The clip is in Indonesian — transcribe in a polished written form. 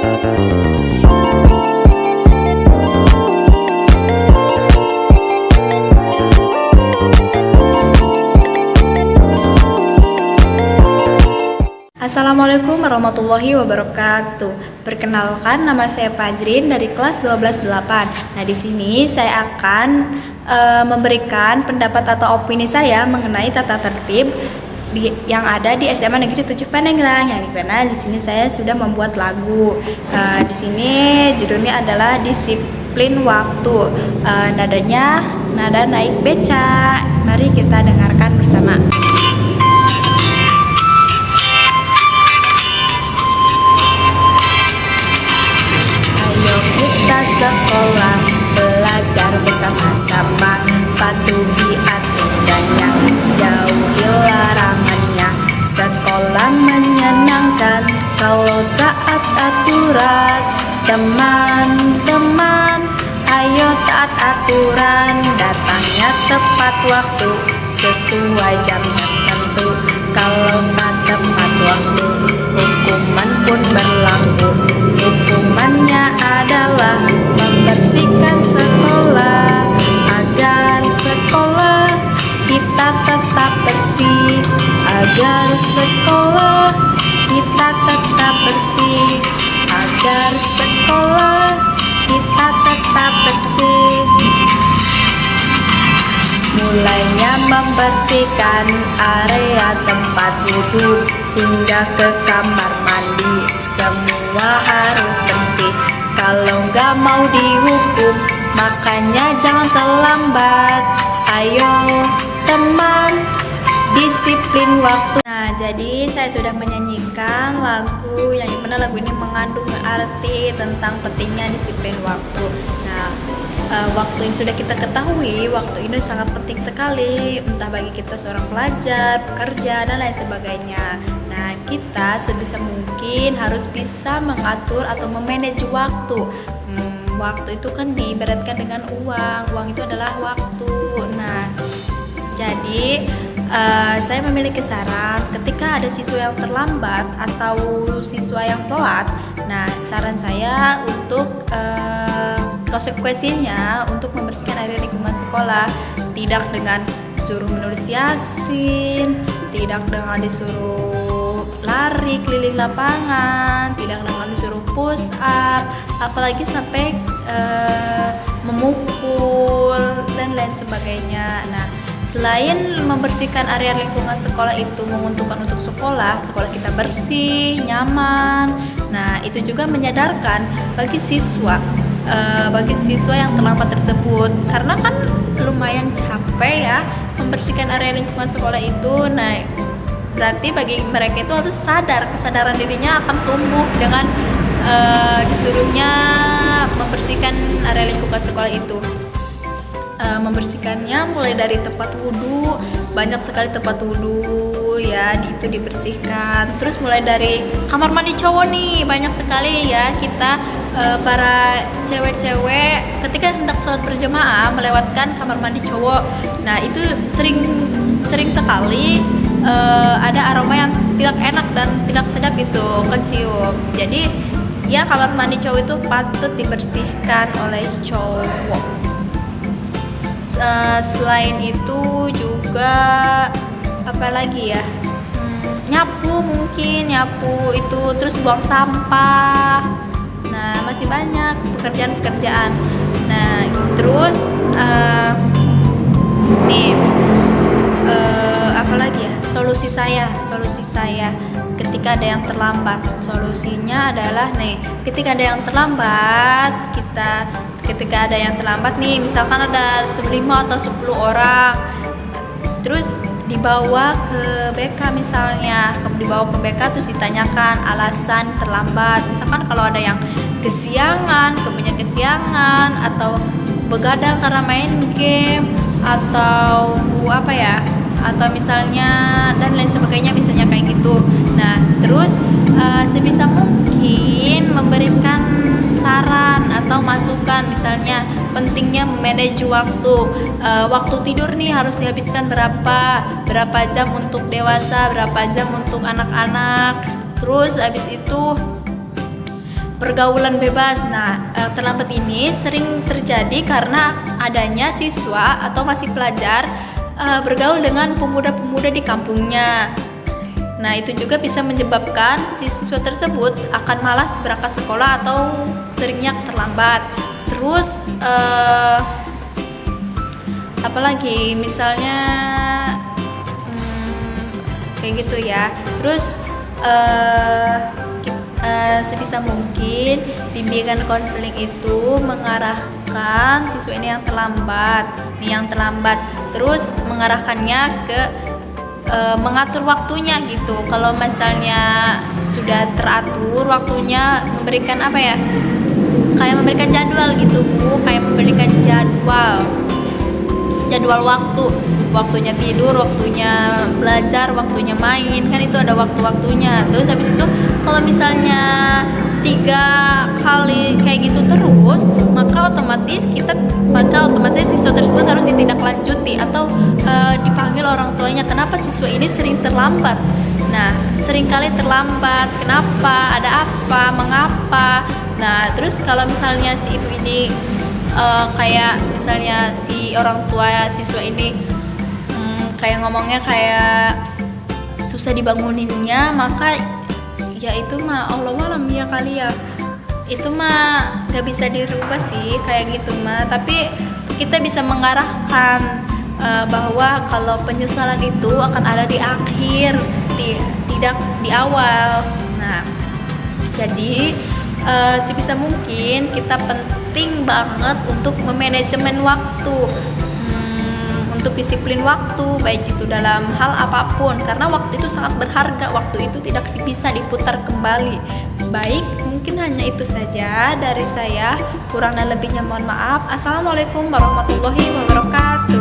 Assalamualaikum warahmatullahi wabarakatuh. Perkenalkan, nama saya Fajrin dari kelas 12-8. Nah, di sini saya akan memberikan pendapat atau opini saya mengenai tata tertib yang ada di SMA Negeri 7 Pandeglang. Yang dimana di sini saya sudah membuat lagu. Di sini judulnya adalah Disiplin Waktu. Nadanya nada naik beca. Mari kita dengarkan bersama. Sekolah belajar bersama-sama, patuhi aturannya, jauhi larangannya. Sekolah menyenangkan kalau taat aturan. Teman-teman, ayo taat aturan, datangnya tepat waktu, sesuai jam tertentu. Kalau tak tepat waktu, hukuman pun berlaku. Hukumannya adalah membersihkan sekolah, agar sekolah kita tetap bersih, agar sekolah kita tetap bersih, agar sekolah kita tetap bersih. Mulainya membersihkan area tempat duduk hingga ke kamar mandi, semua harus bersih. Kalau nggak mau dihukum, makanya jangan terlambat. Ayo teman, disiplin waktu. Nah, jadi saya sudah menyanyikan lagu yang dimana lagu ini mengandung arti tentang pentingnya disiplin waktu. Nah, waktu yang sudah kita ketahui, waktu ini sangat penting sekali, entah bagi kita seorang pelajar, pekerja, dan lain sebagainya. Nah, kita sebisa mungkin harus bisa mengatur atau memanage waktu. Waktu itu kan diibaratkan dengan uang itu adalah waktu. Nah, jadi saya memiliki saran, ketika ada siswa yang terlambat atau siswa yang telat, nah saran saya untuk konsekuensinya untuk membersihkan area lingkungan sekolah, tidak dengan disuruh menulis yasin, tidak dengan disuruh lari keliling lapangan, tidak dengan disuruh push up, apalagi sampai memukul dan lain sebagainya. Nah, selain membersihkan area lingkungan sekolah itu menguntungkan untuk sekolah kita bersih, nyaman. Nah, itu juga menyadarkan bagi siswa yang terlambat tersebut, karena kan lumayan capek ya membersihkan area lingkungan sekolah itu. Nah, berarti bagi mereka itu harus sadar, kesadaran dirinya akan tumbuh dengan disuruhnya membersihkan area lingkungan sekolah itu. Membersihkannya mulai dari tempat wudhu, banyak sekali tempat wudhu ya, itu dibersihkan. Terus mulai dari kamar mandi cowok nih, banyak sekali ya kita para cewek-cewek ketika hendak sholat berjamaah melewatkan kamar mandi cowok. Nah, itu sering sekali ada aroma yang tidak enak dan tidak sedap itu kecium. Jadi ya, kamar mandi cowok itu patut dibersihkan oleh cowok. Selain itu juga apa lagi ya, nyapu itu, terus buang sampah. Nah, masih banyak pekerjaan. Nah, terus apa lagi ya, solusi saya ketika ada yang terlambat. Solusinya adalah ketika ada yang terlambat nih, misalkan ada 5 atau 10 orang, terus dibawa ke BK misalnya, terus ditanyakan alasan terlambat. Misalkan kalau ada yang kebanyakan kesiangan, atau begadang karena main game, atau atau misalnya dan lain sebagainya, misalnya kayak gitu. Nah, terus sebisa mungkin memberikan saran atau masukan, misalnya pentingnya memanage waktu. Waktu tidur nih harus dihabiskan berapa jam untuk dewasa, berapa jam untuk anak-anak. Terus habis itu pergaulan bebas. Nah, terlambat ini sering terjadi karena adanya siswa atau masih pelajar bergaul dengan pemuda-pemuda di kampungnya. Nah, itu juga bisa menyebabkan si siswa tersebut akan malas berangkat sekolah atau seringnya terlambat. Terus apalagi misalnya kayak gitu ya. Terus sebisa mungkin bimbingan konseling itu mengarahkan siswa ini yang terlambat, terus mengarahkannya ke mengatur waktunya gitu. Kalau misalnya sudah teratur waktunya, memberikan apa ya, kayak memberikan jadwal gitu Bu, kayak memberikan jadwal waktunya tidur, waktunya belajar, waktunya main, kan itu ada waktu-waktunya. Terus habis itu kalau misalnya 3 kali kayak gitu terus, maka otomatis siswa tersebut harus ditindaklanjuti atau dipanggil orang tuanya. Kenapa siswa ini sering terlambat? Nah, sering kali terlambat, kenapa, ada apa, mengapa. Nah, terus kalau misalnya si ibu ini kayak misalnya si orang tua siswa ini kayak ngomongnya kayak susah dibanguninnya, maka ya itu mah Allah alam ya kali ya, itu mah gak bisa dirubah sih kayak gitu mah. Tapi kita bisa mengarahkan bahwa kalau penyesalan itu akan ada di akhir, tidak di awal. Nah, jadi sebisa mungkin kita penting banget untuk memanajemen waktu, untuk disiplin waktu, baik itu dalam hal apapun, karena waktu itu sangat berharga, waktu itu tidak bisa diputar kembali. Baik, mungkin hanya itu saja dari saya, kurang dan lebihnya mohon maaf. Assalamualaikum warahmatullahi wabarakatuh.